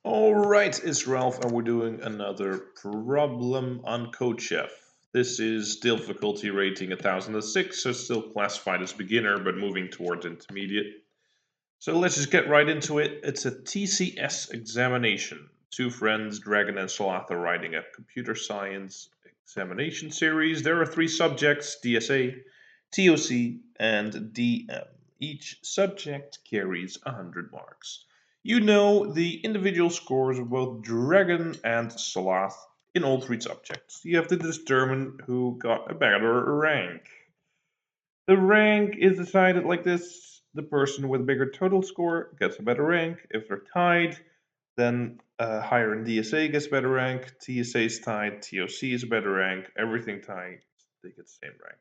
Alright, it's Ralph, and we're doing another problem on Codechef. This is difficulty rating 1006, so still classified as beginner, but moving towards intermediate. So let's just get right into it. It's a TCS examination. Two friends, Dragon and Sloth, are writing a computer science examination series. There are three subjects: DSA, TOC, and DM. Each subject carries 100 marks. You know the individual scores of both Dragon and Sloth in all three subjects. You have to determine who got a better rank. The rank is decided like this: the person with bigger total score gets a better rank. If they're tied, then higher in DSA gets better rank. TSA is tied, TOC is a better rank. Everything tied, they get the same rank.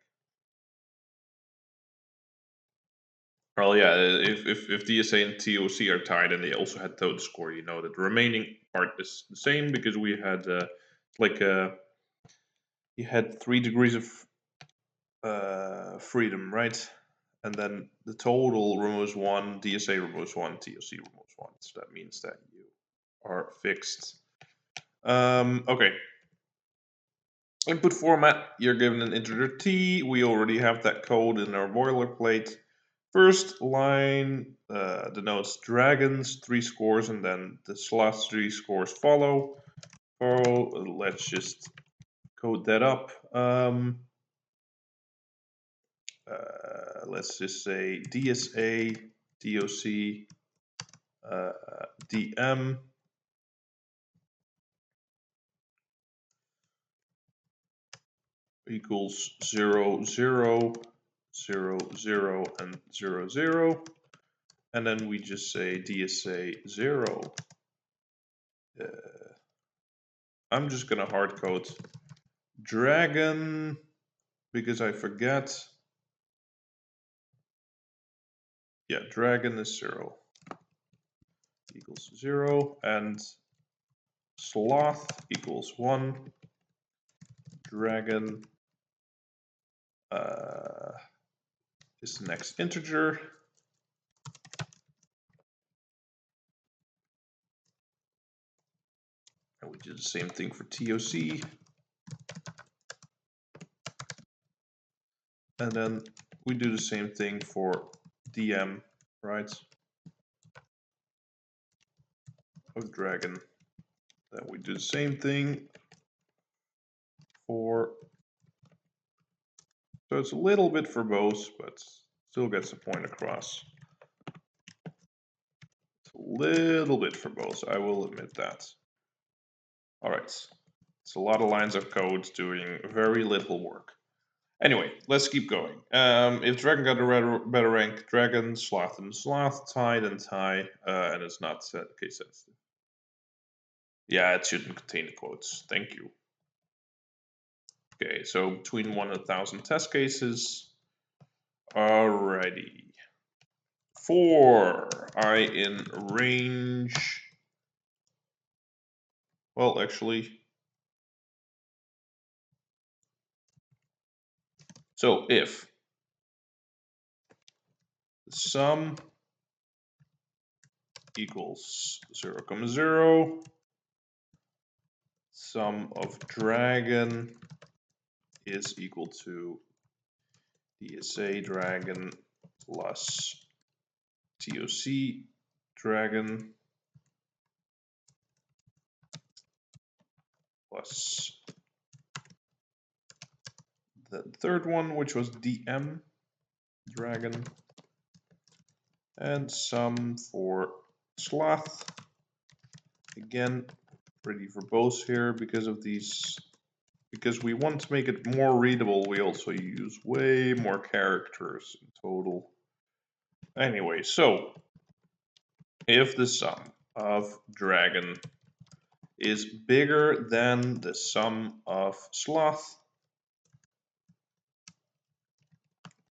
Well, yeah, if DSA and TOC are tied and they also had total score, you know that the remaining part is the same because we had like you had 3 degrees of freedom, right? And then the total removes one, DSA removes one, TOC removes one. So that means that you are fixed. Okay. Input format, you're given an integer t. We already have that code in our boilerplate. First line denotes dragons, 3 scores, and then the slots 3 scores follow. So let's just code that up. Let's just say DSA, DOC, DM. Equals 0, 0, 0, 0, and 0, 0. And then we just say DSA 0. I'm just going to hard code dragon because I forget. Yeah, dragon is 0 equals 0, and sloth equals 1. Dragon is the next integer. And we do the same thing for TOC. And then we do the same thing for DM, right? Of dragon. Then we do the same thing for, so it's a little bit verbose, but still gets the point across. It's a little bit verbose, I will admit that. All right, it's a lot of lines of code doing very little work. Anyway, let's keep going. If dragon got a better rank, dragon, sloth, and sloth, tie, then tie, and it's not case sensitive. Yeah, it shouldn't contain the quotes. Thank you. Okay, so between 1 and 1,000 test cases. Alrighty. For I in range. Well, actually. So if the sum equals 0, 0, sum of dragon is equal to DSA dragon plus TOC dragon plus the third one, which was DM dragon, and sum for sloth. Again, pretty verbose here because of these. Because we want to make it more readable, we also use way more characters in total. Anyway, so if the sum of dragon is bigger than the sum of sloth,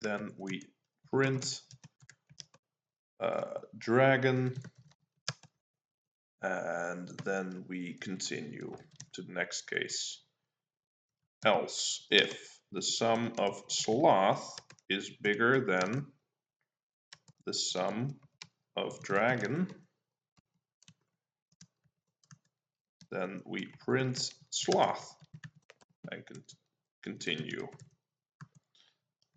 then we print dragon, and then we continue to the next case. Else, if the sum of sloth is bigger than the sum of dragon, then we print sloth and continue.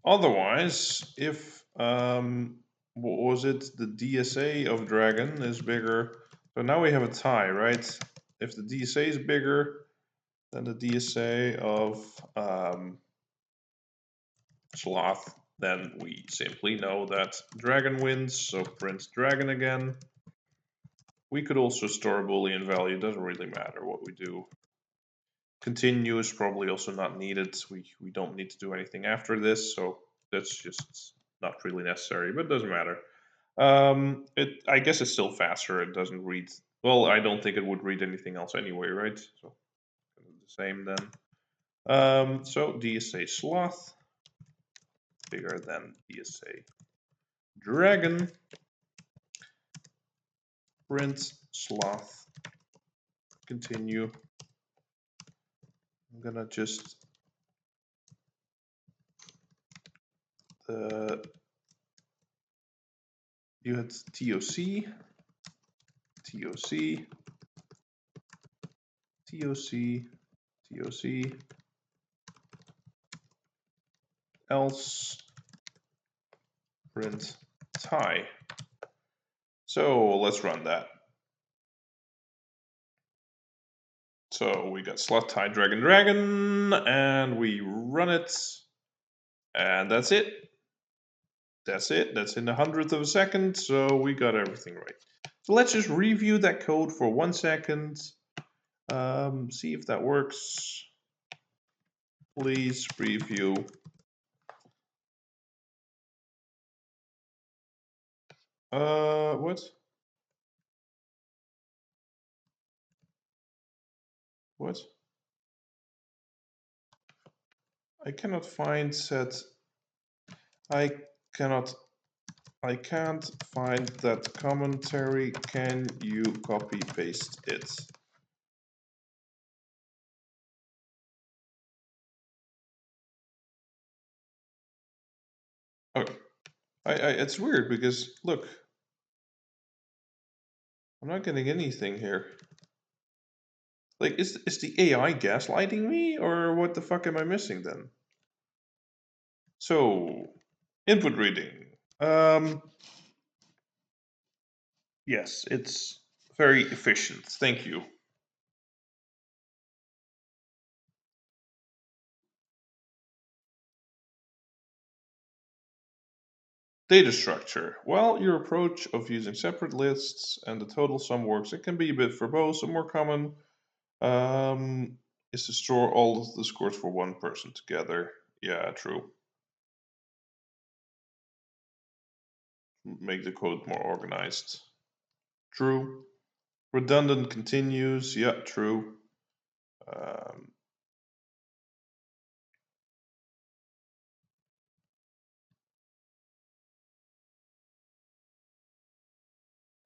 Otherwise, if what was it, the DSA of dragon is bigger, so now we have a tie, right? If the DSA is bigger than the DSA of sloth, then we simply know that dragon wins, so print dragon again. We could also store a Boolean value, doesn't really matter what we do. Continue is probably also not needed. We don't need to do anything after this, so that's just not really necessary, but it doesn't matter. I guess it's still faster. It doesn't read. Well, I don't think it would read anything else anyway, right? So the same then. So DSA sloth bigger than DSA dragon. Print sloth. Continue. I'm gonna just you had TOC, TOC, TOC, TOC, else print tie. So let's run that. So we got slot tie dragon dragon, and we run it, and that's it. That's it. That's in the 100th of a second, so we got everything right. So let's just review that code for 1 second. See if that works. Please preview. What? What? I cannot find set. I cannot. I can't find that commentary. Can you copy paste it? Okay. It's weird because look, I'm not getting anything here. Like, is the AI gaslighting me, or what the fuck am I missing then? So, input reading. Yes, it's very efficient. Thank you. Data structure. Well, your approach of using separate lists and the total sum works. It can be a bit verbose. A more common is to store all of the scores for one person together. Yeah, true. Make the code more organized. True. Redundant continues. Yeah, true. Um,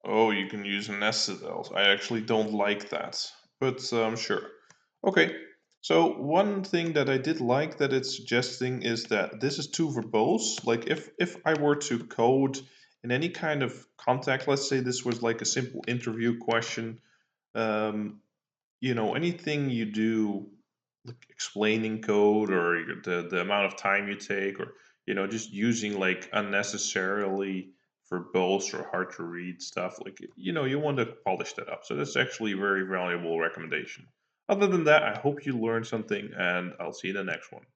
oh, you can use nested else. I actually don't like that, but sure. Okay. So one thing that I did like that it's suggesting is that this is too verbose. Like if I were to code in any kind of context, let's say this was like a simple interview question, um, anything you do, like explaining code or the amount of time you take, or just using like unnecessarily verbose or hard to read stuff, like you want to polish that up. So that's actually a very valuable recommendation. Other than that, I hope you learned something, and I'll see you in the next one.